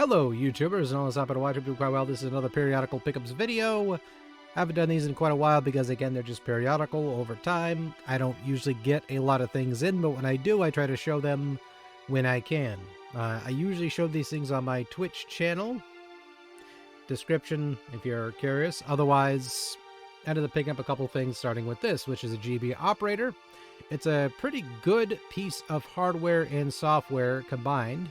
Hello, YouTubers, and all this happened to watch. I'm doing quite well. This is another Periodical Pickups video. Haven't done these in quite a while because, again, they're just periodical over time. I don't usually get a lot of things in, but when I do, I try to show them when I can. I usually show these things on my Twitch channel. Description, if you're curious. Otherwise, ended up picking up a couple things, starting with this, which is a GB operator. It's a pretty good piece of hardware and software combined.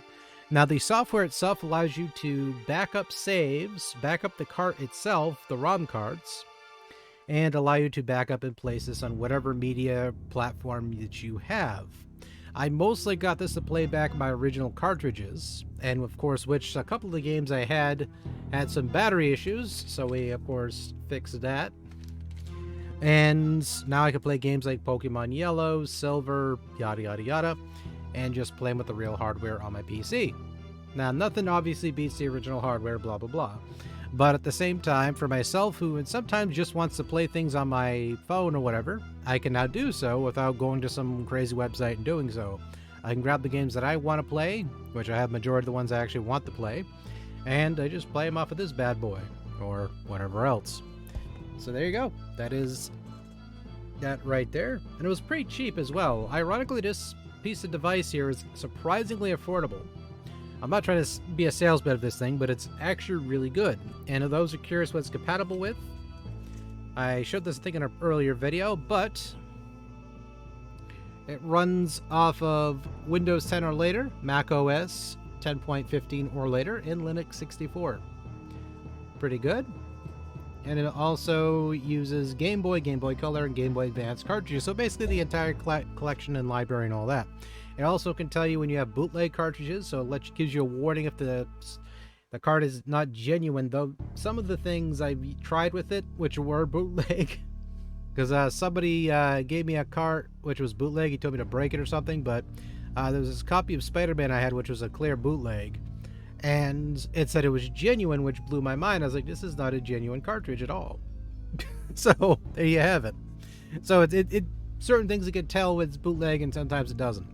Now, the software itself allows you to back up saves, back up the cart itself, the ROM cards, and allow you to back up in places on whatever media platform that you have. I mostly got this to play back my original cartridges, and of course, which a couple of the games I had some battery issues, so we, of course, fixed that. And now I can play games like Pokemon Yellow, Silver, yada yada yada, and just playing with the real hardware on my PC. Now, nothing obviously beats the original hardware, blah, blah, blah. But at the same time, for myself, who sometimes just wants to play things on my phone or whatever, I can now do so without going to some crazy website and doing so. I can grab the games that I want to play, which I have majority of the ones I actually want to play, and I just play them off of this bad boy, or whatever else. So there you go. That is that right there. And it was pretty cheap as well. Ironically, this piece of device here is surprisingly affordable. I'm not trying to be a salesman of this thing, but it's actually really good. And if those are curious what it's compatible with, I showed this thing in an earlier video, but it runs off of Windows 10 or later, Mac OS 10.15 or later, and Linux 64. Pretty good. And it also uses Game Boy, Game Boy Color, and Game Boy Advance cartridges. So basically the entire collection and library and all that. It also can tell you when you have bootleg cartridges, so it gives you a warning if the card is not genuine. Though some of the things I've tried with it, which were bootleg, because somebody gave me a cart which was bootleg. He told me to break it or something, but there was this copy of Spider-Man I had, which was a clear bootleg. And it said it was genuine, which blew my mind. I was like, this is not a genuine cartridge at all. So there you have it. So it certain things you can tell it's bootleg and sometimes it doesn't.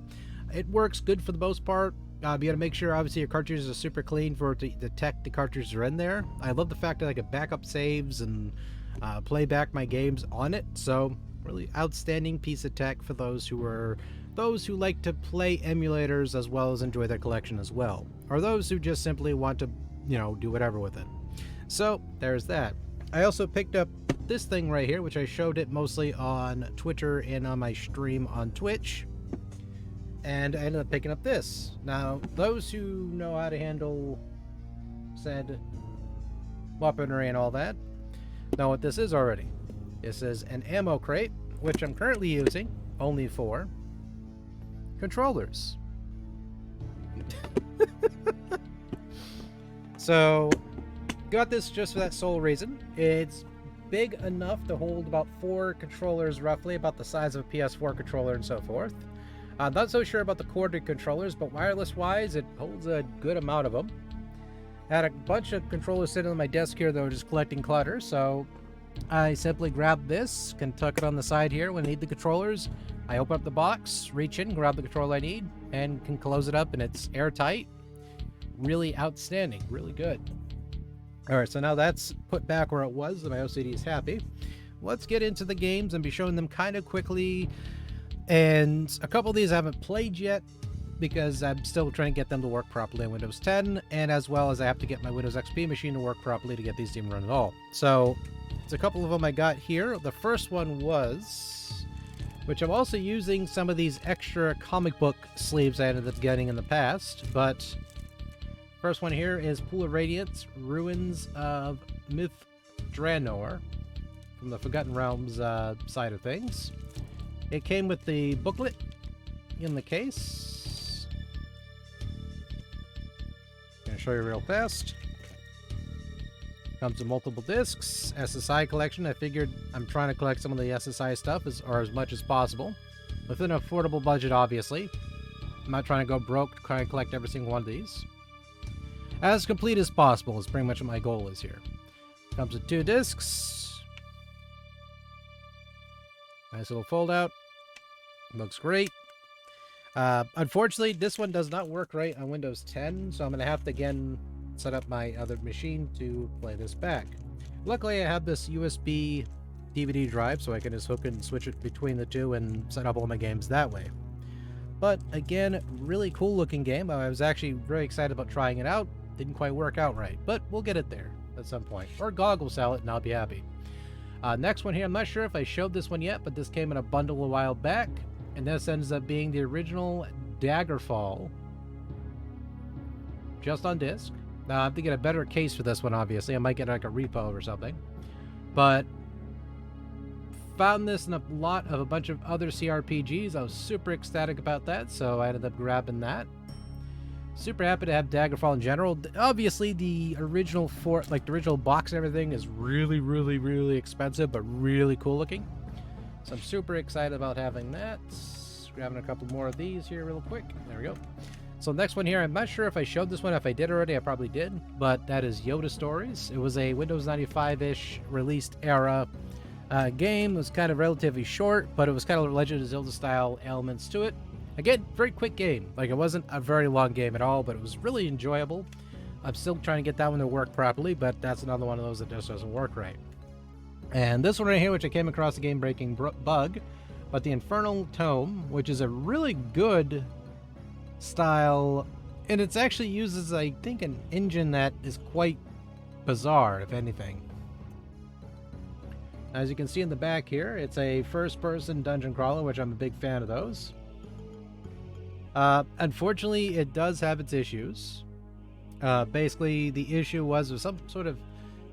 It works good for the most part. You gotta make sure obviously your cartridges are super clean for it to detect the cartridges are in there. I love the fact that I can back up saves and play back my games on it. So really outstanding piece of tech for those who like to play emulators as well as enjoy their collection as well, or those who just simply want to, do whatever with it. So there's that. I also picked up this thing right here, which I showed it mostly on Twitter and on my stream on Twitch, and I ended up picking up this. Now, those who know how to handle said weaponry and all that know what this is already. This is an ammo crate, which I'm currently using only for controllers. So got this just for that sole reason. It's big enough to hold about 4 controllers, roughly about the size of a PS4 controller and so forth. I'm not so sure about the corded controllers, but wireless wise it holds a good amount of them. I had a bunch of controllers sitting on my desk here that were just collecting clutter, so I simply grab this, can tuck it on the side here when I need the controllers. I open up the box, reach in, grab the controller I need, and can close it up, and it's airtight. Really outstanding, really good. Alright, so now that's put back where it was, and my OCD is happy. Let's get into the games and be showing them kind of quickly. And a couple of these I haven't played yet, because I'm still trying to get them to work properly on Windows 10, and as well as I have to get my Windows XP machine to work properly to get these to even run at all. So, it's a couple of them I got here. The first one was, which I'm also using some of these extra comic book sleeves I ended up getting in the past, but first one here is Pool of Radiance, Ruins of Myth Draenor, from the Forgotten Realms side of things. It came with the booklet in the case. Gonna show you real fast. Comes with multiple discs, SSI collection. I figured I'm trying to collect some of the SSI stuff as much as possible. Within an affordable budget, obviously. I'm not trying to go broke to try and collect every single one of these. As complete as possible is pretty much what my goal is here. Comes with 2 discs. Nice little fold out. Looks great. Unfortunately, this one does not work right on Windows 10, so I'm going to have to again set up my other machine to play this back. Luckily, I have this USB DVD drive, so I can just hook and switch it between the two and set up all my games that way. But again, really cool looking game. I was actually very excited about trying it out. Didn't quite work out right, but we'll get it there at some point. Or GOG will sell it and I'll be happy. Next one here, I'm not sure if I showed this one yet, but this came in a bundle a while back. And this ends up being the original Daggerfall. Just on disc. Now, I have to get a better case for this one, obviously. I might get like a repo or something. But found this in a lot of a bunch of other CRPGs. I was super ecstatic about that, so I ended up grabbing that. Super happy to have Daggerfall in general. Obviously, the original the original box and everything is really, really, really expensive, but really cool looking. So I'm super excited about having that. Grabbing a couple more of these here real quick. There we go. So next one here, I'm not sure if I showed this one. If I did already, I probably did. But that is Yoda Stories. It was a Windows 95-ish released era game. It was kind of relatively short, but it was kind of Legend of Zelda style elements to it. Again, very quick game. Like, it wasn't a very long game at all, but it was really enjoyable. I'm still trying to get that one to work properly, but that's another one of those that just doesn't work right. And this one right here, which I came across a game-breaking bug, but the Infernal Tome, which is a really good style, and it actually uses, I think, an engine that is quite bizarre, if anything. As you can see in the back here, it's a first-person dungeon crawler, which I'm a big fan of those. Unfortunately, it does have its issues. Basically, the issue was some sort of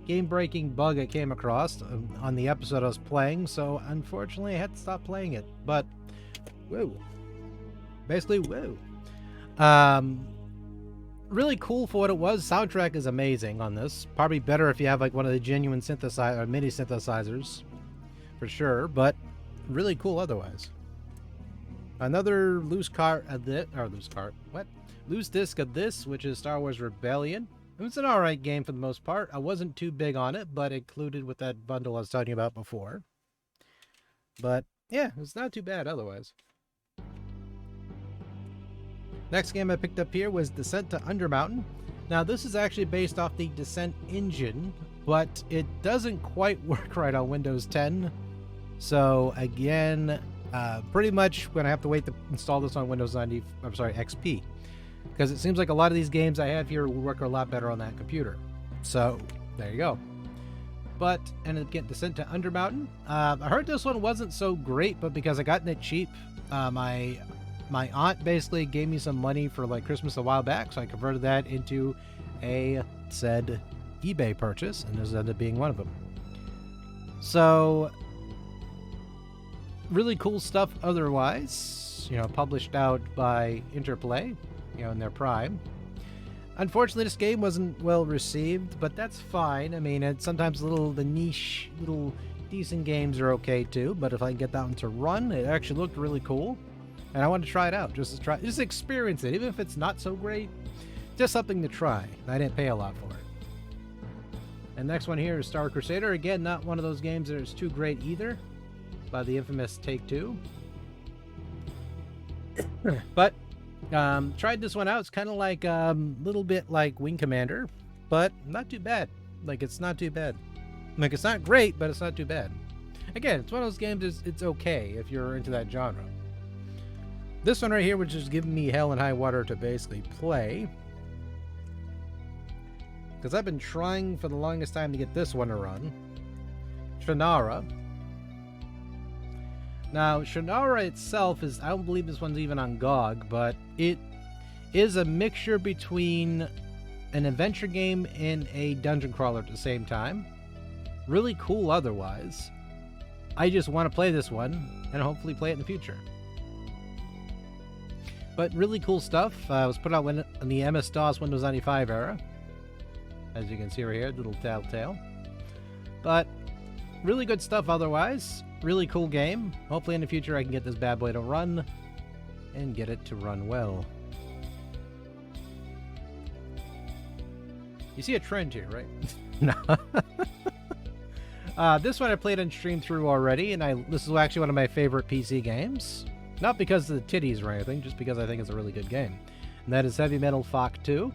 game-breaking bug I came across on the episode I was playing, so unfortunately I had to stop playing it. But, woo. Basically, woo. Really cool for what it was. Soundtrack is amazing on this. Probably better if you have like one of the genuine synthesizer, mini synthesizers, for sure, but really cool otherwise. Another loose disc of this, which is Star Wars Rebellion. It was an alright game for the most part. I wasn't too big on it, but included with that bundle I was talking about before. But yeah, it's not too bad otherwise. Next game I picked up here was Descent to Undermountain. Now this is actually based off the Descent engine, but it doesn't quite work right on Windows 10. So again, pretty much going to have to wait to install this on Windows XP. Because it seems like a lot of these games I have here will work a lot better on that computer. So, there you go. But, ended up getting Descent to Undermountain. I heard this one wasn't so great, but because I gotten it cheap, my aunt basically gave me some money for like Christmas a while back, so I converted that into a said eBay purchase, and this ended up being one of them. So, really cool stuff otherwise, you know, published out by Interplay, you know, in their prime. Unfortunately, this game wasn't well received, but that's fine. I mean, it's sometimes the niche, little decent games are okay too, but if I can get that one to run, it actually looked really cool. And I wanted to try it out, just experience it, even if it's not so great, just something to try. I didn't pay a lot for it. And next one here is Star Crusader. Again, not one of those games that is too great either, by the infamous Take-Two. But tried this one out. It's kind of like little bit like Wing Commander, but not too bad. Like, it's not too bad. Like, it's not great, but it's not too bad. Again, it's one of those games. It's okay if you're into that genre. This one right here, which is giving me hell and high water to basically play, because I've been trying for the longest time to get this one to run. Shannara. Now, Shannara itself is, I don't believe this one's even on GOG, but it is a mixture between an adventure game and a dungeon crawler at the same time. Really cool otherwise. I just want to play this one and hopefully play it in the future. But really cool stuff. It was put out in the MS-DOS Windows 95 era. As you can see right here, little telltale. But really good stuff otherwise. Really cool game. Hopefully in the future I can get this bad boy to run and get it to run well. You see a trend here, right? No. This one I played and streamed through already, and this is actually one of my favorite PC games. Not because of the titties or anything, just because I think it's a really good game. And that is Heavy Metal Falk 2.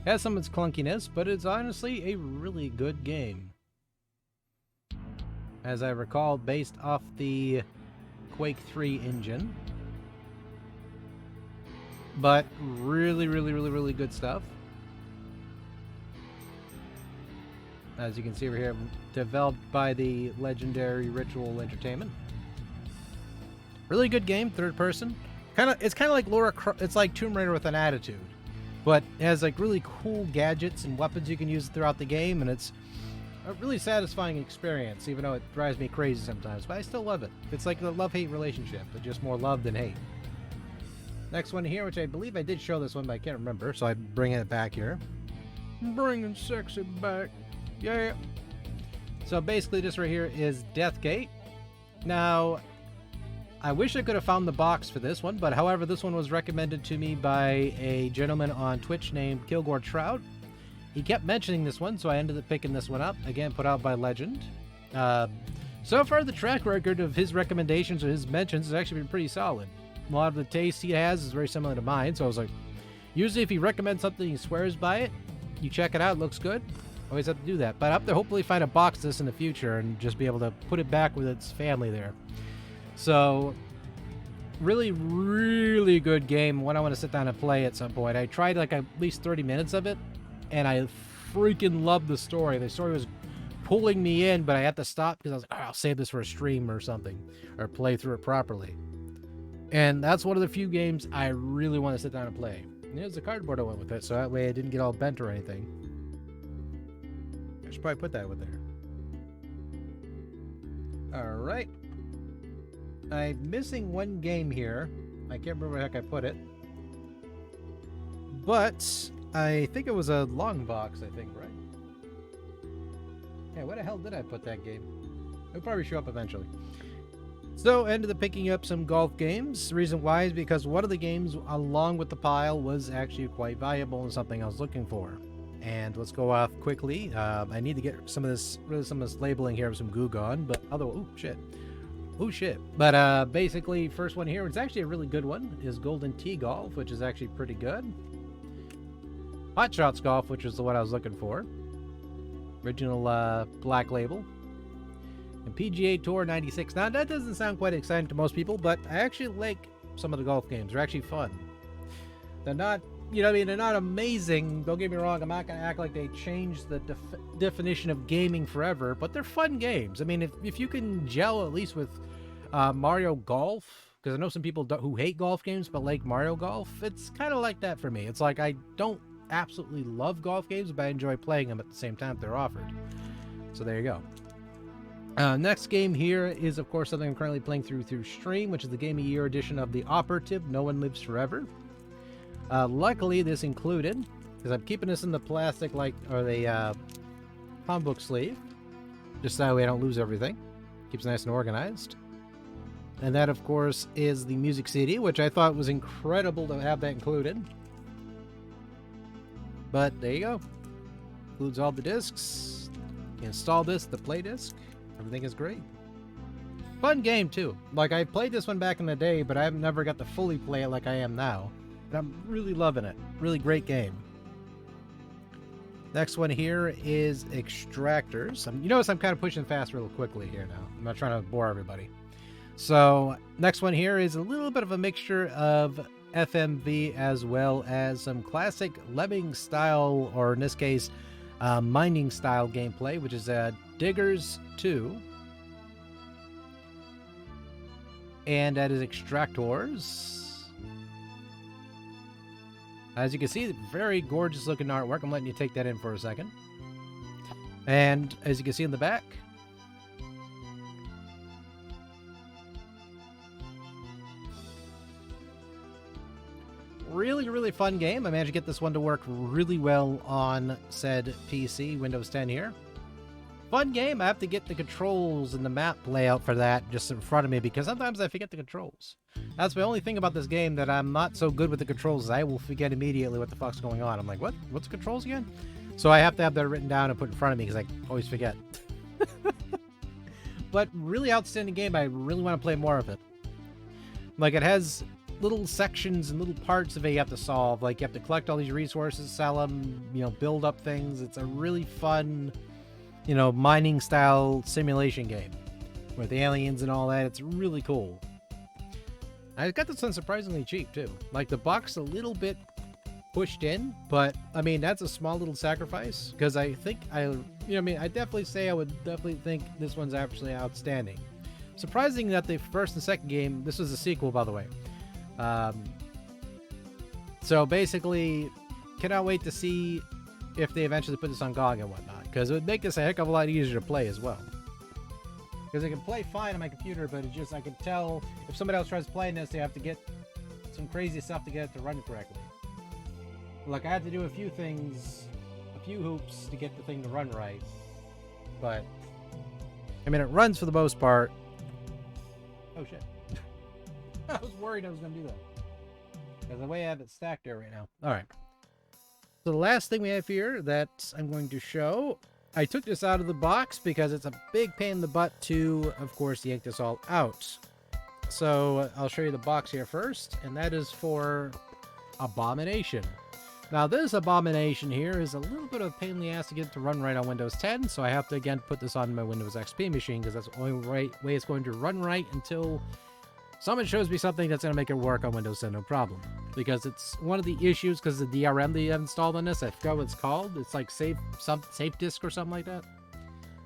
Has some of its clunkiness, but it's honestly a really good game. As I recall, based off the Quake 3 engine. But really good stuff. As you can see over here, developed by the legendary Ritual Entertainment. Really good game, third person. It's kind of like Laura. It's like Tomb Raider with an attitude, but it has like really cool gadgets and weapons you can use throughout the game, and it's a really satisfying experience, even though it drives me crazy sometimes. But I still love it. It's like a love-hate relationship, but just more love than hate. Next one here, which I believe I did show this one, but I can't remember, so I'm bringing it back here. Bringing sexy back. Yeah. So basically this right here is Deathgate. Now, I wish I could have found the box for this one, but however, this one was recommended to me by a gentleman on Twitch named Kilgore Trout. He kept mentioning this one, so I ended up picking this one up. Again, put out by Legend. So far, the track record of his recommendations or his mentions has actually been pretty solid. A lot of the taste he has is very similar to mine, so I was like, usually if he recommends something, he swears by it. You check it out, it looks good. Always have to do that. But I have to hopefully find a box of this in the future and just be able to put it back with its family there. So, really good game. One I want to sit down and play at some point. I tried like at least 30 minutes of it, and I freaking loved the story. The story was pulling me in, but I had to stop because I was like, oh, I'll save this for a stream or something, or play through it properly. And that's one of the few games I really want to sit down and play. And there's the cardboard I went with it, so that way I didn't get all bent or anything. I should probably put that with there. Alright. I'm missing one game here. I can't remember where the heck I put it. But I think it was a long box, I think, right? Yeah, where the hell did I put that game? It'll probably show up eventually. So, ended up picking up some golf games. The reason why is because one of the games along with the pile was actually quite valuable and something I was looking for. And let's go off quickly. I need to get some of this labeling here with some goo gone, but otherwise, oh shit. But basically, first one here, it's actually a really good one, is Golden Tee Golf, which is actually pretty good. Hot Shots Golf, which is the one I was looking for. Original black label. And PGA Tour 96. Now, that doesn't sound quite exciting to most people, but I actually like some of the golf games. They're actually fun. They're not, you know what I mean, they're not amazing. Don't get me wrong, I'm not going to act like they changed the definition of gaming forever, but they're fun games. I mean, if you can gel at least with Mario Golf, because I know some people who hate golf games but like Mario Golf, it's kind of like that for me. It's like I don't absolutely love golf games, but I enjoy playing them at the same time they're offered. So there you go. Next game here is, of course, something I'm currently playing through stream, which is the Game of the Year edition of The Operative, No One Lives Forever. Luckily, this included, because I'm keeping this in the plastic, or the comic book sleeve, just that way I don't lose everything. Keeps it nice and organized. And that, of course, is the music CD, which I thought was incredible to have that included. But there you go. Includes all the discs. You install this, the play disc. Everything is great. Fun game, too. Like, I played this one back in the day, but I've never got to fully play it like I am now. And I'm really loving it. Really great game. Next one here is Extractors. You notice I'm kind of pushing fast real quickly here now. I'm not trying to bore everybody. So, next one here is a little bit of a mixture of FMV as well as some classic lemming style, or in this case, mining style gameplay, which is Diggers 2. And that is Extractors. As you can see, very gorgeous looking artwork. I'm letting you take that in for a second. And as you can see in the back, really fun game. I managed to get this one to work really well on said PC, Windows 10 here. Fun game. I have to get the controls and the map layout for that just in front of me, because sometimes I forget the controls. That's the only thing about this game, that I'm not so good with the controls. I will forget immediately what the fuck's going on. I'm like, what? What's the controls again? So I have to have that written down and put in front of me, because I always forget. But really outstanding game. I really want to play more of it. Like, it has little sections and little parts of it you have to solve. Like, you have to collect all these resources, sell them, you know, build up things. It's a really fun, you know, mining style simulation game with aliens and all that. It's really cool. I got this one surprisingly cheap too. Like, the box a little bit pushed in, but I mean, that's a small little sacrifice, because I think I definitely say I would definitely think this one's actually outstanding. Surprising that the first and second game, this was a sequel, by the way. So basically, cannot wait to see if they eventually put this on GOG and whatnot, because it would make this a heck of a lot easier to play as well. Because I can play fine on my computer, but it's just, I can tell if somebody else tries playing this, they have to get some crazy stuff to get it to run correctly. Like, I had to do a few things, a few hoops to get the thing to run right. But, I mean, it runs for the most part. Oh, shit. I was worried I was going to do that. Because the way I have it stacked there right now. Alright. So the last thing we have here that I'm going to show, I took this out of the box because it's a big pain in the butt to, of course, yank this all out. So I'll show you the box here first, and that is for Abomination. Now, this Abomination here is a little bit of a pain in the ass to get it to run right on Windows 10, so I have to, again, put this on my Windows XP machine, because that's the only way it's going to run right until someone shows me something that's going to make it work on Windows 10, no problem. Because it's one of the issues, because the DRM that you have installed on this, I forgot what it's called. It's like safe disk or something like that.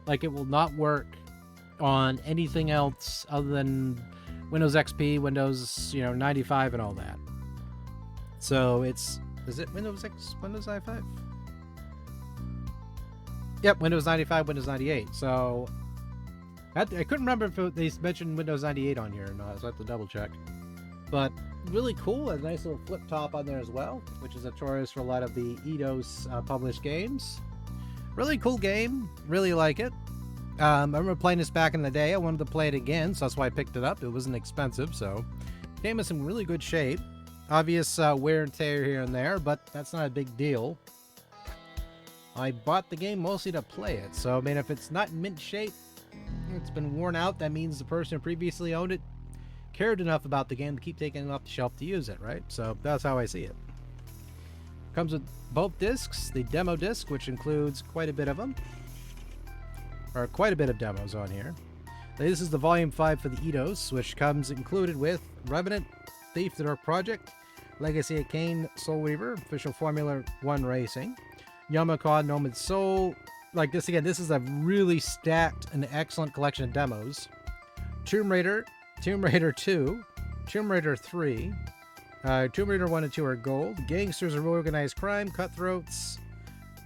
Like, it will not work on anything else other than Windows XP, Windows, 95 and all that. So it's... Is it Windows X, Windows 95? Yep, Windows 95, Windows 98. So, I couldn't remember if they mentioned Windows 98 on here or not, so I have to double check. But, really cool, a nice little flip top on there as well, which is notorious for a lot of the Eidos published games. Really cool game, really like it. I remember playing this back in the day. I wanted to play it again, so that's why I picked it up. It wasn't expensive, so it came in some really good shape. Obvious wear and tear here and there, but that's not a big deal. I bought the game mostly to play it, so I mean, if it's not in mint shape, it's been worn out, that means the person who previously owned it cared enough about the game to keep taking it off the shelf to use it, right? So that's how I see it. Comes with both discs, the demo disc, which includes quite a bit of them, or quite a bit of demos on here. This is the Volume 5 for the Eidos, which comes included with Revenant, Thief, The Dark Project, Legacy of Kain, Soul Reaver, Official Formula 1 Racing, Yomaka, Nomad Soul. Like this again, this is a really stacked and excellent collection of demos. Tomb Raider, Tomb Raider 2, Tomb Raider 3, Tomb Raider 1 and 2 are gold, Gangsters of Organized Crime, Cutthroats,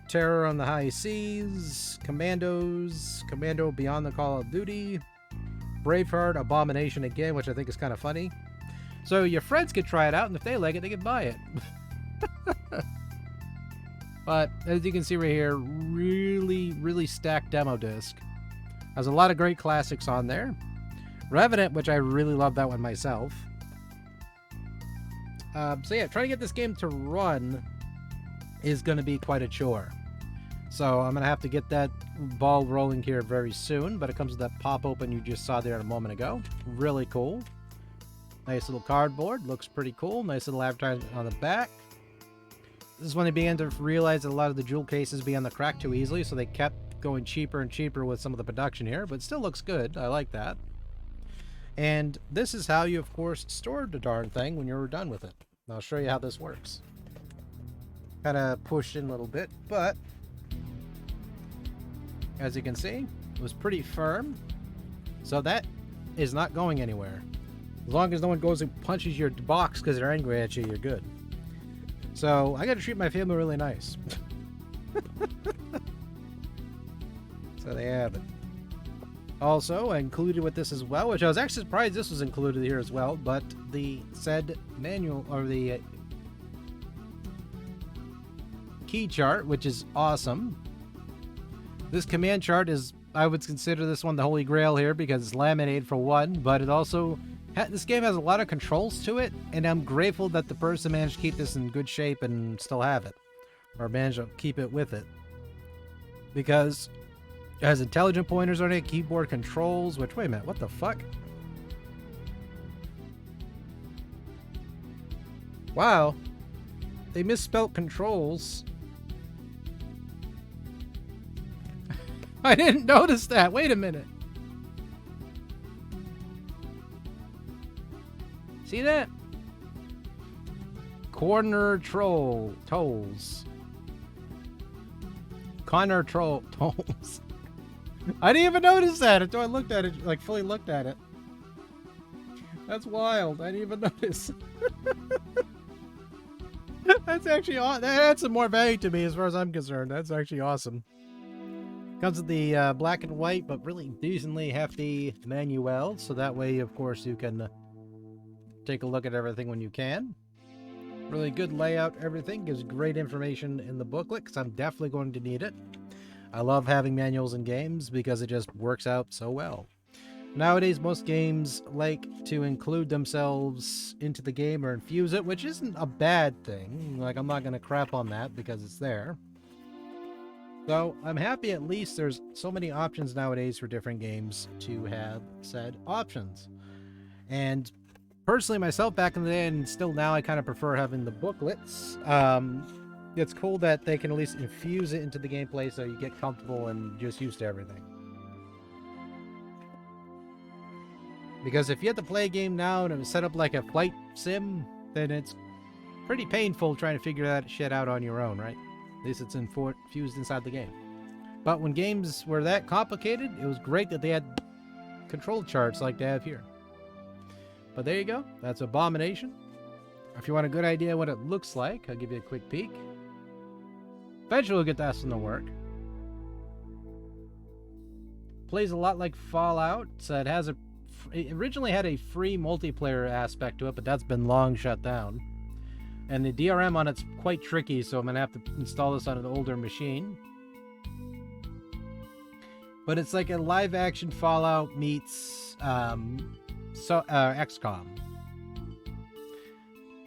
Terror on the High Seas, Commandos, Commando Beyond the Call of Duty, Braveheart, Abomination again, which I think is kind of funny. So your friends could try it out, and if they like it, they can buy it. But as you can see right here, really, really stacked demo disc. Has a lot of great classics on there. Revenant, which I really love that one myself. So yeah, trying to get this game to run is going to be quite a chore. So I'm going to have to get that ball rolling here very soon, but it comes with that pop open you just saw there a moment ago. Really cool. Nice little cardboard, looks pretty cool. Nice little advertisement on the back. This is when they began to realize that a lot of the jewel cases began to crack too easily, so they kept going cheaper and cheaper with some of the production here, but it still looks good. I like that. And this is how you, of course, stored the darn thing when you're done with it. I'll show you how this works. Kind of pushed in a little bit, but as you can see, it was pretty firm. So that is not going anywhere. As long as no one goes and punches your box because they're angry at you, you're good. So I got to treat my family really nice. So they have it. Also, I included with this as well, which I was actually surprised this was included here as well, but the said manual, or the key chart, which is awesome. This command chart is, I would consider this one the holy grail here because it's laminated for one, but it also... This game has a lot of controls to it, and I'm grateful that the person managed to keep this in good shape and still have it. Or managed to keep it with it. Because it has intelligent pointers on it, keyboard controls, which, wait a minute, what the fuck? Wow. They misspelt controls. I didn't notice that. Wait a minute. See that? Corner troll tolls. Corner troll tolls. I didn't even notice that until I looked at it, like fully looked at it. That's wild. I didn't even notice. That's actually awesome. That adds some more value to me as far as I'm concerned. That's actually awesome. Comes with the black and white, but really decently hefty manual. So that way, of course, you can take a look at everything when you can. Really good layout, everything. Gives great information in the booklet, because I'm definitely going to need it. I love having manuals in games because it just works out so well. Nowadays, most games like to include themselves into the game or infuse it, which isn't a bad thing. Like, I'm not going to crap on that because it's there. So, I'm happy at least there's so many options nowadays for different games to have said options. And personally, myself, back in the day and still now, I kind of prefer having the booklets. It's cool that they can at least infuse it into the gameplay so you get comfortable and just used to everything. Because if you have to play a game now and it's set up like a flight sim, then it's pretty painful trying to figure that shit out on your own, right? At least it's infused inside the game. But when games were that complicated, it was great that they had control charts like they have here. But there you go. That's Abomination. If you want a good idea what it looks like, I'll give you a quick peek. Eventually we'll get that to work. Plays a lot like Fallout. So it originally had a free multiplayer aspect to it, but that's been long shut down. And the DRM on it's quite tricky, so I'm going to have to install this on an older machine. But it's like a live-action Fallout meets XCOM.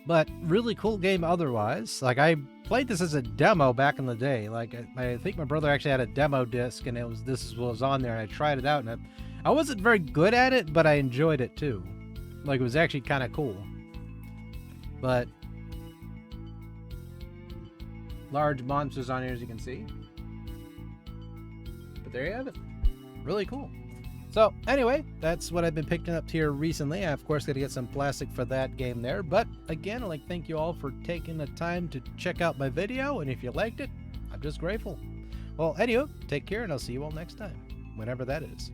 But really cool game otherwise. Like, I played this as a demo back in the day. Like, I think my brother actually had a demo disc, and this was on there, and I tried it out, and I wasn't very good at it, but I enjoyed it too. Like, it was actually kind of cool. But large monsters on here, as you can see. But there you have it. Really cool. So, anyway, that's what I've been picking up here recently. I, of course, got to get some plastic for that game there. But, again, I'd like to thank you all for taking the time to check out my video. And if you liked it, I'm just grateful. Well, anyway, take care, and I'll see you all next time. Whenever that is.